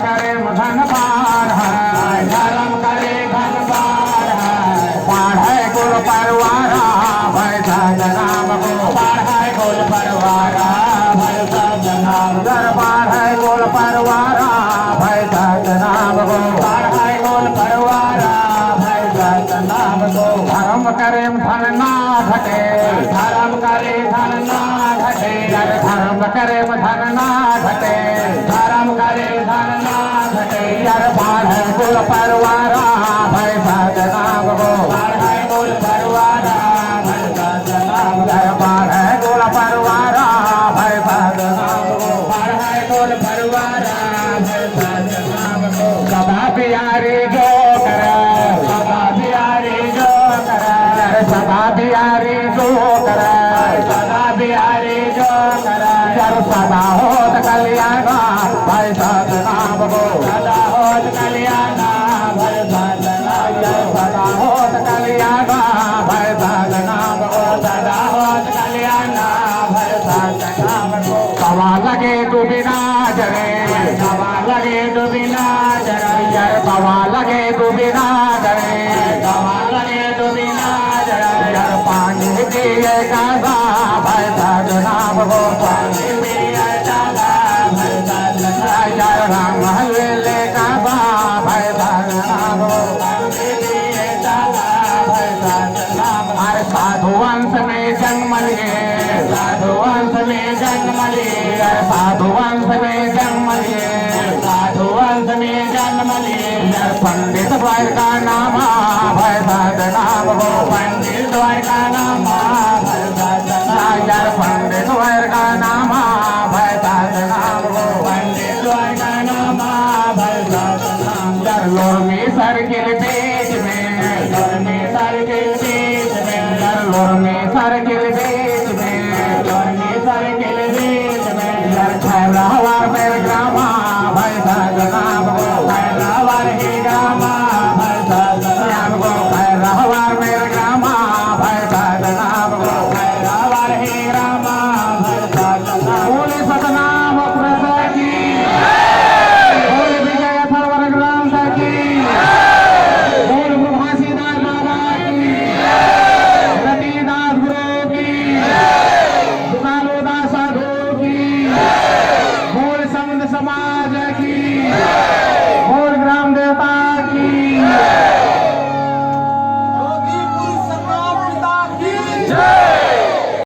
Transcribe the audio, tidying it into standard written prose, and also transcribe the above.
करे धन पार है, धर्म करे धन पार है, पाढ़े कुल परवारा भय सतनाम को, पाढ़े कुल परवारा भय सतनाम, दरबार है कुल परवारा भय सतनाम को, पाढ़े कुल परवारा भय सतनाम को, धर्म करे धन ना घटे, धर्म करे धन ना घटे, धर्म करे धन ना घटे, धर्म करे धन ना घटे, दरबार है कुल परवारा भय सतनाम को, पाढ़े कुल परवारा भय सतनाम, दरबार है कुल परवारा भय सतनाम को, पाढ़े कुल परवारा भय सतनाम को, सदा बिहारी जो करे, सदा बिहारी जो करे, सदा बिहारी जो करे, सदा बिहारी जो करे, सदा होत कल्याण भय सतनाम को, सदा होत कल्याण भय सतनाम, सदा होत कल्याण भय सतनाम को, सदा होत कल्याण भय सतनाम को, सवा लगे डूबिना जरे, सवा लगे डूबिना जरे, सवा लगे डूबिना जरे, सवा लगे डूबिना जरे, पानी पिए गादा भय सतनाम को, पानी पिए गादा भय सतनाम, राम हवेले गादा भय सतनाम को, पानी पिए गादा भय सतनाम, अरे साधु वंश में जन्म लिए, साधु वंश में जन्म लिए, साधु वंश में जन्म लिए, साधु वंश में जन्म लिए, पंडित द्वार का नाम भय सतनाम को, पंडित द्वार का नाम भय सतनाम, पंडित द्वार का नाम भय सतनाम को, पंडित द्वार का नाम भय सतनाम, लोमी सर्किल बीच में, लोमी सर्किल बीच में, लोमी सर्किल बीच में, लोमी सर्किल बीच में, खरवा मेरे